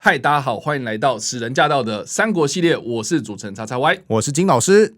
嗨，大家好，欢迎来到使人驾到的三国系列，我是主持人叉叉 Y， 我是金老师。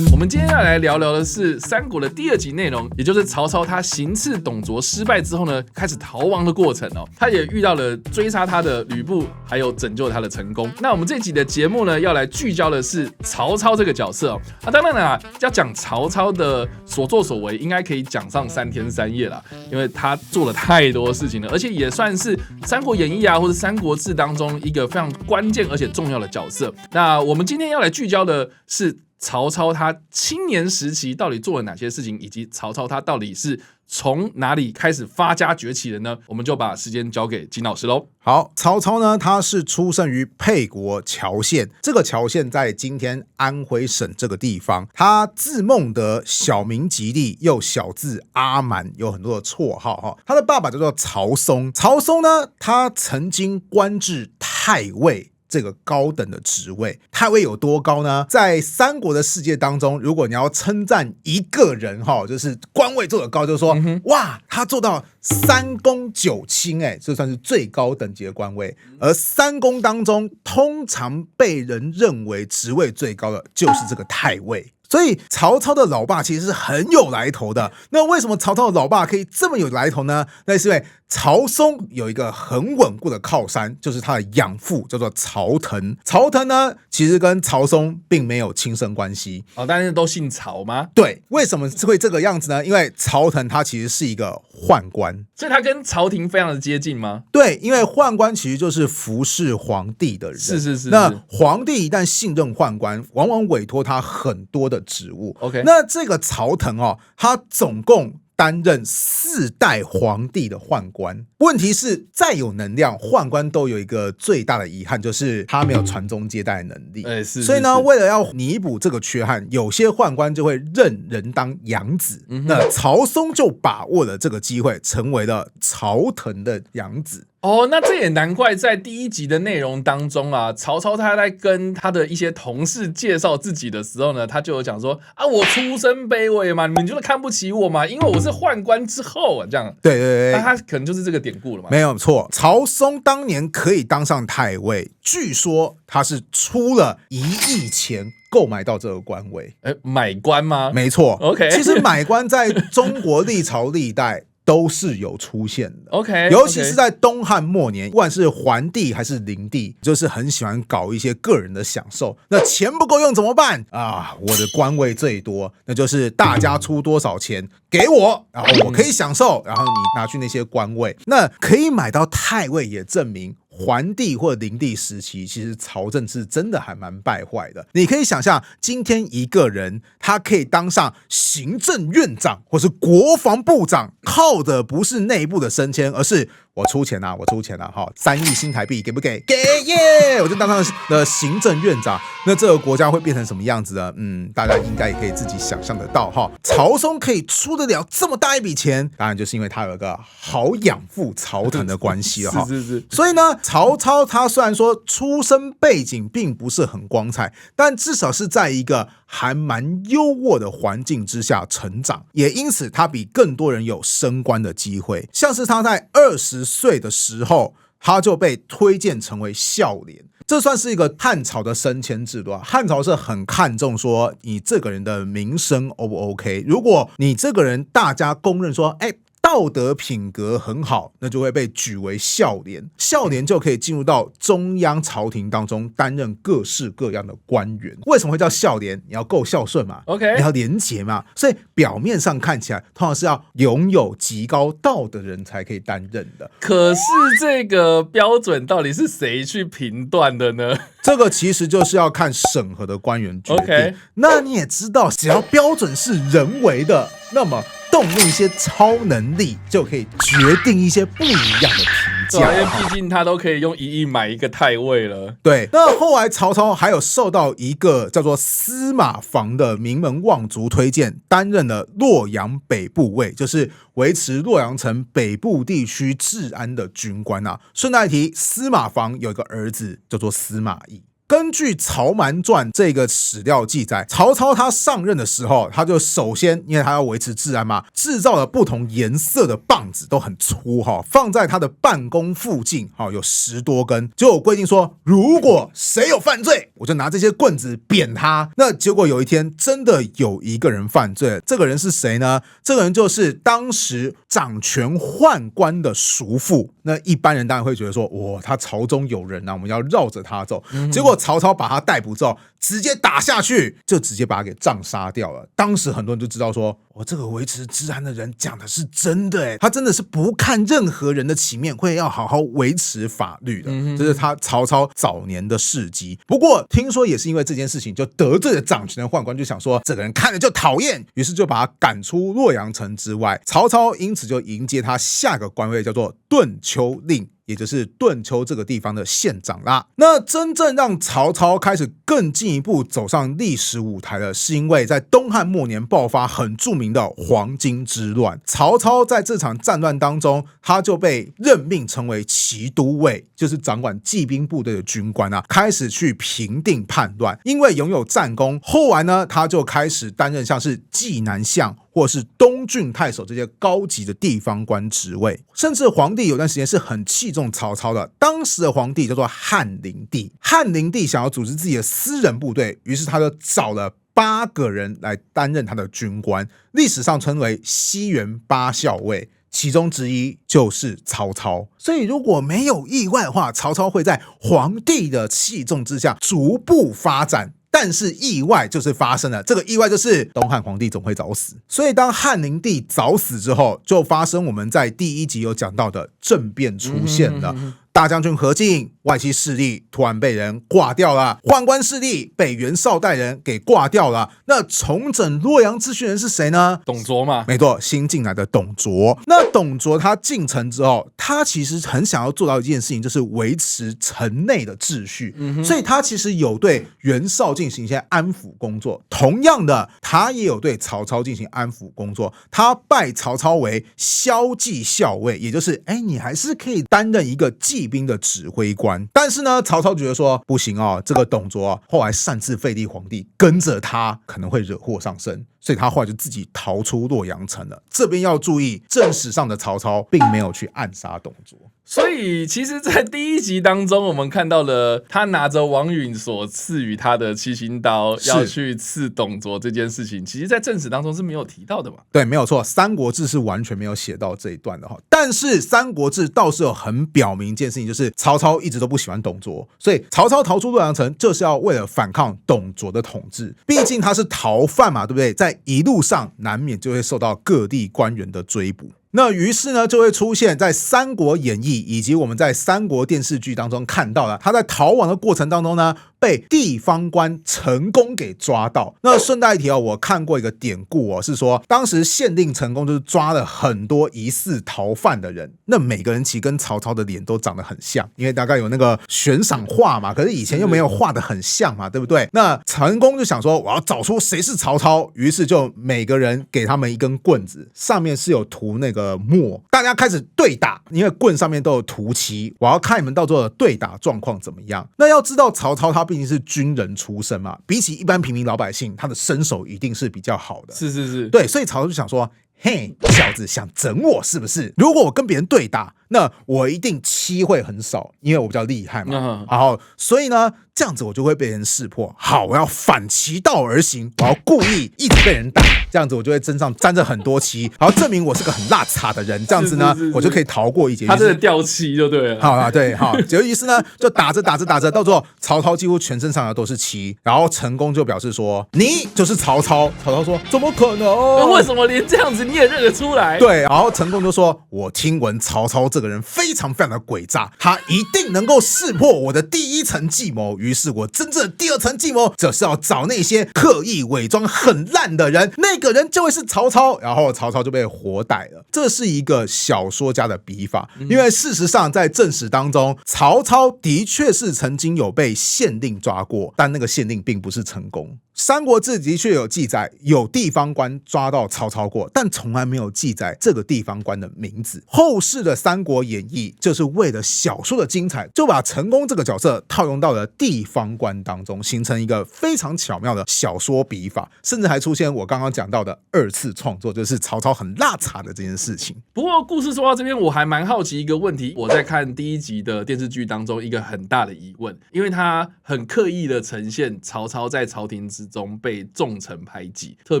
我们今天要来聊聊的是三国的第二集内容，也就是曹操他行刺董卓失败之后呢，开始逃亡的过程哦。他也遇到了追杀他的吕布，还有拯救他的成功。那我们这集的节目呢，要来聚焦的是曹操这个角色哦。当然啦，要讲曹操的所作所为，应该可以讲上3天3夜啦，因为他做了太多事情了，而且也算是《三国演义》啊，或者《三国志》当中一个非常关键而且重要的角色。那我们今天要来聚焦的是曹操他青年时期到底做了哪些事情，以及曹操他到底是从哪里开始发家崛起的呢？我们就把时间交给金老师喽。好，曹操呢，他是出生于沛国谯县，这个谯县在今天安徽省这个地方。他字孟德，小名吉利，又小字阿瞒，有很多的绰号哈。他的爸爸叫做曹嵩，曹嵩呢，他曾经官至太尉。这个高等的职位，太尉有多高呢？在三国的世界当中，如果你要称赞一个人就是官位做得高，就是说，哇，他做到3公9卿，这算是最高等级的官位。而3公当中，通常被人认为职位最高的就是这个太尉。所以曹操的老爸其实是很有来头的。那为什么曹操的老爸可以这么有来头呢？那是因为曹嵩有一个很稳固的靠山，就是他的养父叫做曹腾。曹腾呢，其实跟曹嵩并没有亲生关系但是都姓曹吗？对，为什么会这个样子呢？因为曹腾他其实是一个宦官，所以他跟朝廷非常的接近吗？对，因为宦官其实就是服侍皇帝的人。是。那皇帝一旦信任宦官，往往委托他很多的职务。OK， 那这个曹腾他总共担任4代皇帝的宦官。问题是再有能量，宦官都有一个最大的遗憾，就是他没有传宗接代的能力。所以呢，为了要弥补这个缺憾，有些宦官就会认人当养子。那曹嵩就把握了这个机会，成为了曹腾的养子。那这也难怪，在第1集的内容当中啊，曹操他在跟他的一些同事介绍自己的时候呢，他就有讲说我出身卑微嘛，你们就是看不起我嘛，因为我是宦官之后这样。对，那他可能就是这个典故了嘛。没有错，曹嵩当年可以当上太尉，据说他是出了1亿钱购买到这个官位。买官吗？没错。OK， 其实买官在中国历朝历代都是有出现的。OK， 尤其是在东汉末年，不管是桓帝还是灵帝，就是很喜欢搞一些个人的享受。那钱不够用怎么办啊？我的官位最多，那就是大家出多少钱给我，然后我可以享受，然后你拿去那些官位。那可以买到太尉，也证明桓帝或者灵帝时期，其实朝政是真的还蛮败坏的。你可以想象，今天一个人他可以当上行政院长或是国防部长，靠的不是内部的升迁，而是我出钱啊，3亿新台币给不给？给耶！我就当上了行政院长，那这个国家会变成什么样子呢？大家应该也可以自己想象得到哈。曹嵩可以出得了这么大一笔钱，当然就是因为他有一个好养父曹腾的关系了哈。是。所以呢，曹操他虽然说出身背景并不是很光彩，但至少是在一个还蛮优渥的环境之下成长，也因此他比更多人有升官的机会。像是他在20岁的时候，他就被推荐成为孝廉，这算是一个汉朝的升迁制度啊。汉朝是很看重说你这个人的名声 O 不 OK， 如果你这个人大家公认说道德品格很好，那就会被举为孝廉，孝廉就可以进入到中央朝廷当中担任各式各样的官员。为什么会叫孝廉？你要够孝顺嘛， OK， 你要廉洁嘛，所以表面上看起来通常是要拥有极高道德的人才可以担任的。可是这个标准到底是谁去评断的呢？这个其实就是要看审核的官员决定。OK， 那你也知道，只要标准是人为的，那么动用一些超能力就可以决定一些不一样的评价。因为毕竟他都可以用1亿买一个太尉了。对，那后来曹操还有受到一个叫做司马防的名门望族推荐，担任了洛阳北部尉，就是维持洛阳城北部地区治安的军官啊。顺带一提，司马防有一个儿子叫做司马懿。根据《曹瞒传》这个史料记载，曹操他上任的时候，他就首先因为他要维持治安嘛，制造了不同颜色的棒子，都很粗放在他的办公附近有10多根，就有规定说，如果谁有犯罪，我就拿这些棍子扁他。那结果有一天真的有一个人犯罪，这个人是谁呢？这个人就是当时掌权宦官的叔父。那一般人当然会觉得说，哇，他朝中有人啊，我们要绕着他走。结果曹操把他逮捕之后，直接打下去，就直接把他给杖杀掉了。当时很多人就知道说，这个维持治安的人讲的是真的他真的是不看任何人的情面，会要好好维持法律的。这是他曹操早年的事迹。不过听说也是因为这件事情，就得罪了掌权的宦官，就想说这个人看着就讨厌，于是就把他赶出洛阳城之外。曹操因此就迎接他下个官位，叫做顿丘令，也就是顿丘这个地方的县长啦。那真正让曹操开始更进一步走上历史舞台的，是因为在东汉末年爆发很著名的黄巾之乱。曹操在这场战乱当中，他就被任命成为骑都尉，就是掌管骑兵部队的军官开始去平定叛乱。因为拥有战功，后来呢，他就开始担任像是济南相或是东郡太守这些高级的地方官职位。甚至皇帝有段时间是很器重曹操的，当时的皇帝叫做汉灵帝。汉灵帝想要组织自己的私人部队，于是他就找了8个人来担任他的军官，历史上称为西园8校尉，其中之一就是曹操。所以如果没有意外的话，曹操会在皇帝的器重之下逐步发展。但是意外就是发生了，这个意外就是东汉皇帝总会早死。所以当汉灵帝早死之后，就发生我们在第1集有讲到的政变出现了。大将军何进外戚势力突然被人挂掉了，宦官势力被袁绍带人给挂掉了。那重整洛阳秩序人是谁呢？董卓嘛，没错，新进来的董卓。那董卓他进城之后，他其实很想要做到一件事情，就是维持城内的秩序。所以他其实有对袁绍进行一些安抚工作，同样的，他也有对曹操进行安抚工作。他拜曹操为骁骑校尉，也就是你还是可以担任一个骑兵的指挥官。但是呢，曹操觉得说不行这个董卓后来擅自废立皇帝，跟着他可能会惹祸上身，所以他后来就自己逃出洛阳城了。这边要注意，正史上的曹操并没有去暗杀董卓。所以其实在第1集当中，我们看到了他拿着王允所赐予他的七星刀要去刺董卓这件事情，其实在正史当中是没有提到的嘛。对，没有错，三国志是完全没有写到这一段的。但是三国志倒是有很表明一件事情，就是曹操一直都不喜欢董卓，所以曹操逃出洛阳城就是要为了反抗董卓的统治。毕竟他是逃犯嘛，对不对？在一路上难免就会受到各地官员的追捕。那于是呢，就会出现在《三国演义》以及我们在三国电视剧当中看到了，他在逃亡的过程当中呢，被地方官成功给抓到。那顺带一提我看过一个典故是说，当时县令成功就是抓了很多疑似逃犯的人，那每个人其实跟曹操的脸都长得很像，因为大概有那个悬赏画嘛，可是以前又没有画得很像嘛，对不对？那成功就想说我要找出谁是曹操，于是就每个人给他们一根棍子，上面是有涂那个墨，大家开始对打，因为棍上面都有涂漆，我要看你们到最后的对打状况怎么样。那要知道曹操他毕竟是军人出身嘛，比起一般平民老百姓，他的身手一定是比较好的。是，对，所以曹操就想说，嘿，小子想整我是不是？如果我跟别人对打，那我一定漆会很少，因为我比较厉害嘛。然后，所以呢，这样子我就会被人识破。好，我要反其道而行，我要故意一直被人打，这样子我就会身上沾着很多漆，然后证明我是个很邋遢的人。这样子呢，我就可以逃过一劫。他真的掉漆就对了。好啊，对，好。结果于是呢，就打着，到最后曹操几乎全身上下都是漆，然后成功就表示说你就是曹操。曹操说怎么可能？为什么连这样子你也认得出来？对，然后成功就说我听闻曹操这个人非常非常的诡诈，他一定能够识破我的第一层计谋。于是我真正的第二层计谋就是要找那些刻意伪装很烂的人，那个人就会是曹操。然后曹操就被活逮了。这是一个小说家的笔法，因为事实上在正史当中，曹操的确是曾经有被县令抓过，但那个县令并不是成功。三国志的确有记载，有地方官抓到曹操过，但从来没有记载这个地方官的名字。后世的《三国演义》就是为了小说的精彩，就把陈宫这个角色套用到了地方官当中，形成一个非常巧妙的小说笔法，甚至还出现我刚刚讲到的二次创作，就是曹操很辣茶的这件事情。不过故事说到这边，我还蛮好奇一个问题，我在看第一集的电视剧当中一个很大的疑问，因为他很刻意的呈现曹操在朝廷之中被重臣排挤，特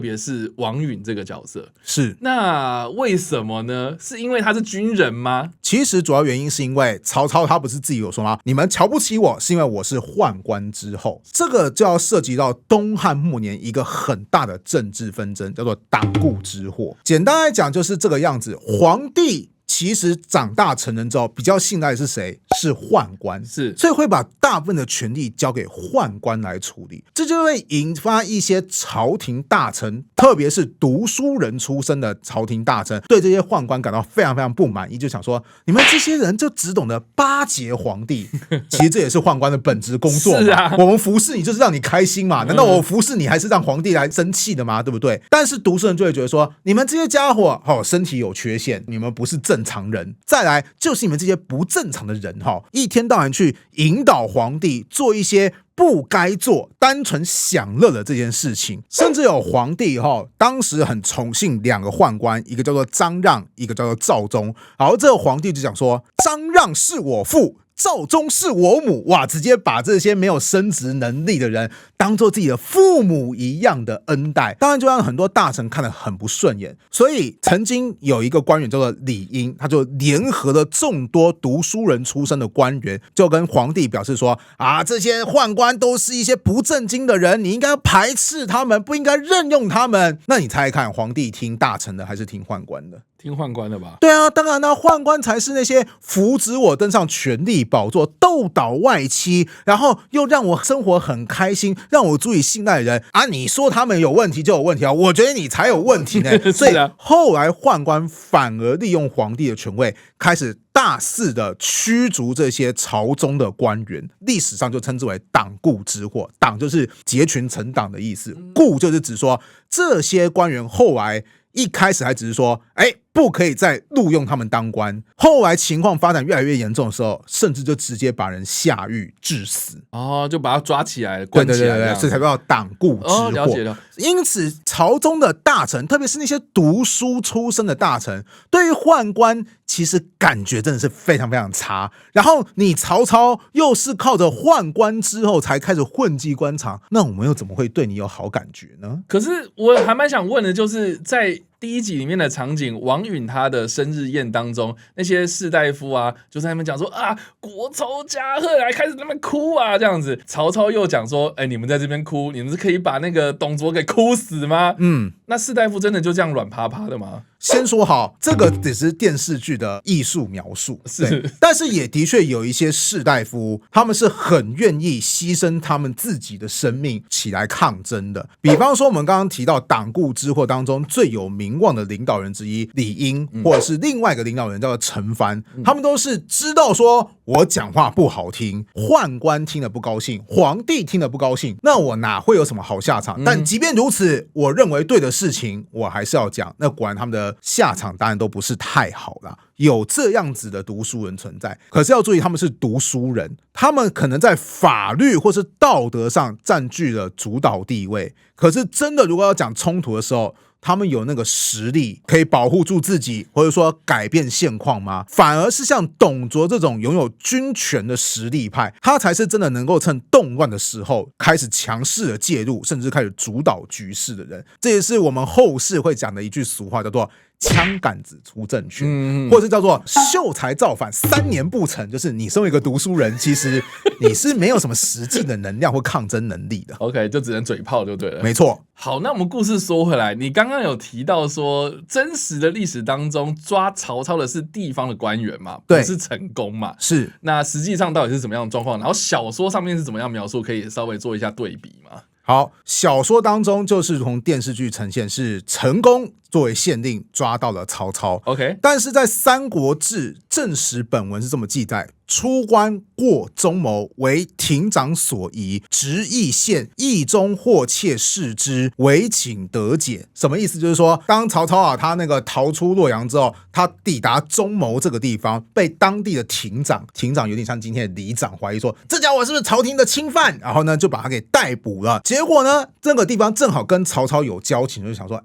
别是王允这个角色。是，那为什么呢？是因为他是军人吗？其实主要原因是因为曹操他不是自己有说吗？你们瞧不起我是因为我是宦官之后，这个就要涉及到东汉末年一个很大的政治纷争，叫做党锢之祸。简单来讲就是这个样子，皇帝其实长大成人之后，比较信赖的是谁？是宦官，是，所以会把大部分的权力交给宦官来处理，这就会引发一些朝廷大臣，特别是读书人出身的朝廷大臣，对这些宦官感到非常非常不满意，就想说，你们这些人就只懂得巴结皇帝，其实这也是宦官的本职工作嘛。是啊，我们服侍你就是让你开心嘛，难道我服侍你还是让皇帝来生气的吗？对不对？但是读书人就会觉得说，你们这些家伙身体有缺陷，你们不是正常人。再来就是你们这些不正常的人一天到晚去引导皇帝做一些不该做、单纯享乐的这件事情，甚至有皇帝当时很宠幸两个宦官，一个叫做张让，一个叫做赵忠。然后这个皇帝就讲说，张让是我父，赵忠是我母，哇，直接把这些没有升职能力的人当做自己的父母一样的恩待，当然就让很多大臣看得很不顺眼。所以曾经有一个官员叫做李英，他就联合了众多读书人出身的官员，就跟皇帝表示说，这些宦官都是一些不正经的人，你应该排斥他们，不应该任用他们。那你猜看，皇帝听大臣的还是听宦官的？听宦官的吧？对啊，当然宦官才是那些扶植我登上权力宝座、斗倒外戚，然后又让我生活很开心，让我足以信赖的人你说他们有问题就有问题我觉得你才有问题呢。所以后来宦官反而利用皇帝的权位，开始大肆的驱逐这些朝中的官员，历史上就称之为党锢之祸。党就是结群成党的意思，锢就是指说这些官员后来一开始还只是说，不可以再录用他们当官，后来情况发展越来越严重的时候，甚至就直接把人下狱致死。就把他抓起来关起来，对，所以才叫党锢之祸。了解了。因此朝中的大臣，特别是那些读书出身的大臣，对于宦官其实感觉真的是非常非常差。然后你曹操又是靠着宦官之后才开始混迹官场，那我们又怎么会对你有好感觉呢？可是我还蛮想问的，就是在第一集里面的场景，王允他的生日宴当中，那些士大夫就在那边讲说国仇家恨，还开始在那边哭这样子。曹操又讲说，你们在这边哭，你们是可以把那个董卓给哭死吗？那士大夫真的就这样软趴趴的吗？先说好，这个只是电视剧的艺术描述，是，但是也的确有一些士大夫，他们是很愿意牺牲他们自己的生命起来抗争的。比方说，我们刚刚提到党锢之祸当中最有名望的领导人之一李英，或者是另外一个领导人叫做陈蕃，他们都是知道说，我讲话不好听，宦官听了不高兴，皇帝听了不高兴，那我哪会有什么好下场？但即便如此，我认为对的事情，我还是要讲。那果然他们的下场当然都不是太好啦，有这样子的读书人存在。可是要注意，他们是读书人，他们可能在法律或是道德上占据了主导地位，可是真的如果要讲冲突的时候，他们有那个实力可以保护住自己，或者说改变现况吗？反而是像董卓这种拥有军权的实力派，他才是真的能够趁动乱的时候开始强势的介入，甚至开始主导局势的人。这也是我们后世会讲的一句俗话，叫做枪杆子出政权，或者是叫做秀才造反3年不成，就是你身为一个读书人，其实你是没有什么实际的能量或抗争能力的。OK， 就只能嘴炮就对了。没错。好，那我们故事说回来，你刚刚有提到说，真实的历史当中抓曹操的是地方的官员嘛，不是陈宫嘛？是。那实际上到底是怎么样的状况？然后小说上面是怎么样描述？可以稍微做一下对比吗？好，小说当中就是从电视剧呈现是陈宫作为县令抓到了曹操 ，OK， 但是在《三国志》正史本文是这么记载，出关过中谋，为亭长所疑，执意县意中或窃视之，唯请得解。什么意思？就是说，当曹操他那个逃出洛阳之后，他抵达中谋这个地方，被当地的亭长有点像今天的里长，怀疑说这家伙是不是朝廷的侵犯，然后呢就把他给逮捕了。结果呢，这个地方正好跟曹操有交情，就想说，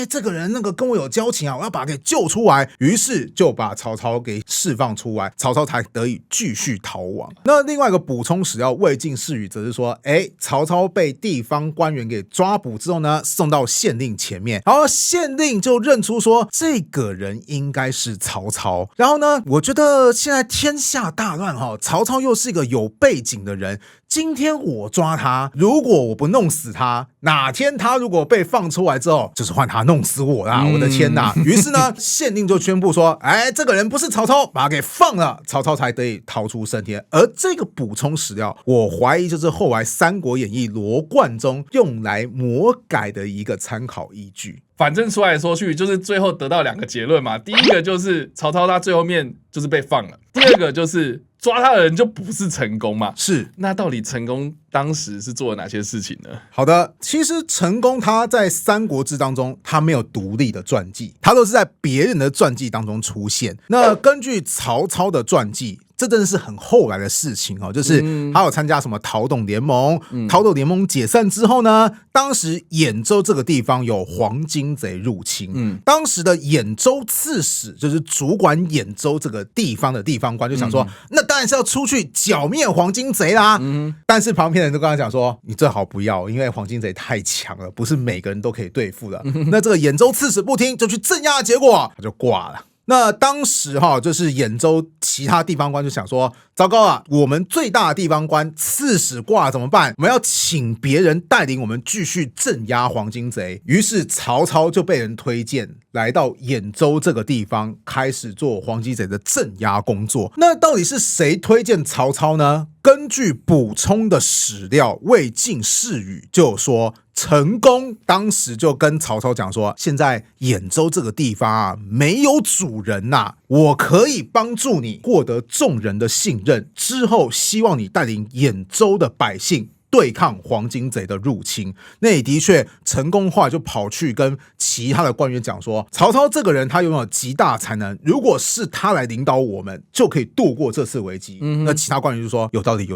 这个人那个跟我有交情啊，我要把他给救出来。于是就把曹操给释放出来，曹操才得以继续逃亡。那另外一个补充史料魏晋世语则是说，曹操被地方官员给抓捕之后呢，送到县令前面，然后县令就认出说这个人应该是曹操。然后呢，我觉得现在天下大乱曹操又是一个有背景的人，今天我抓他，如果我不弄死他，哪天他如果被放出来之后，就是换他弄死我啦！我的天哪！于是呢，县令就宣布说，这个人不是曹操，把他给放了，曹操才得以逃出升天。而这个补充史料，我怀疑就是后来《三国演义》罗贯中用来魔改的一个参考依据。反正说来说去，就是最后得到2个结论嘛。第一个就是曹操他最后面就是被放了，第二个就是抓他的人就不是陈宫嘛。是，那到底陈宫当时是做了哪些事情呢？好的，其实陈宫他在《三国志》当中，他没有独立的传记，他都是在别人的传记当中出现。那根据曹操的传记，这真的是很后来的事情就是他有参加什么讨董联盟，讨董联盟解散之后呢，当时兖州这个地方有黄巾贼入侵，当时的兖州刺史就是主管兖州这个地方的地方官就想说，那当然是要出去剿灭黄巾贼啦。但是旁边人都跟他讲说，你最好不要，因为黄巾贼太强了，不是每个人都可以对付的。那这个兖州刺史不听，就去镇压，结果他就挂了。那当时就是兖州其他地方官就想说，糟糕啊，我们最大的地方官刺史挂了怎么办？我们要请别人带领我们继续镇压黄巾贼。于是曹操就被人推荐来到兖州这个地方，开始做黄巾贼的镇压工作。那到底是谁推荐曹操呢？根据补充的史料魏晋世语就有说，陈宫当时就跟曹操讲说，现在兖州这个地方没有主人我可以帮助你获得众人的信任，之后希望你带领兖州的百姓对抗黄巾贼的入侵。那也的确，陈宫后来就跑去跟其他的官员讲说，曹操这个人他拥有极大才能，如果是他来领导我们，就可以度过这次危机。那其他官员就说有道理。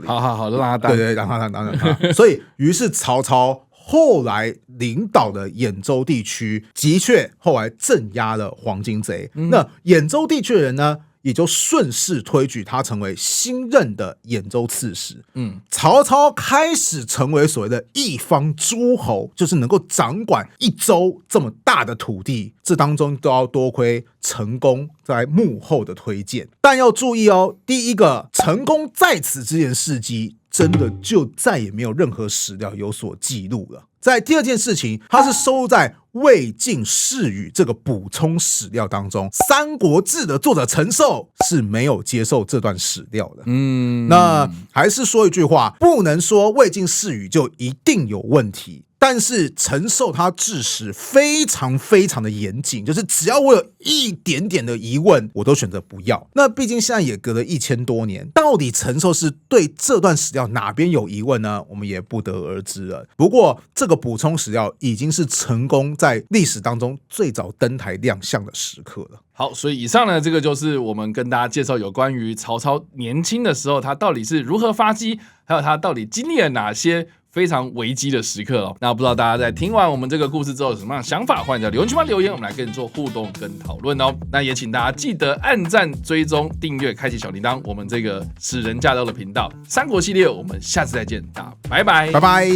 好，就让他当。对，让他。所以，于是曹操后来领导的兖州地区，的确后来镇压了黄巾贼。那兖州地区的人呢，也就顺势推举他成为新任的兖州刺史。曹操开始成为所谓的一方诸侯，就是能够掌管一州这么大的土地。这当中都要多亏陈宫在幕后的推荐。但要注意第一个，陈宫在此之前事迹真的就再也没有任何史料有所记录了。在第二件事情，它是收录在魏晋世语这个补充史料当中，《三国志》的作者陈寿是没有接受这段史料的。那还是说一句话，不能说魏晋世语就一定有问题。但是陈寿他治史非常的严谨，就是只要我有一点点的疑问，我都选择不要。那毕竟现在也隔了1000多年，到底陈寿是对这段史料哪边有疑问呢？我们也不得而知了。不过这个补充史料已经是陈宫在历史当中最早登台亮相的时刻了。好，所以以上呢，这个就是我们跟大家介绍有关于曹操年轻的时候他到底是如何发迹，还有他到底经历了哪些非常危机的时刻那不知道大家在听完我们这个故事之后有什么样的想法，欢迎在留言区留言，我们来跟你做互动跟讨论那也请大家记得按赞、追踪、订阅、开启小铃铛，我们这个使人驾到的频道三国系列，我们下次再见，大家拜拜，拜拜。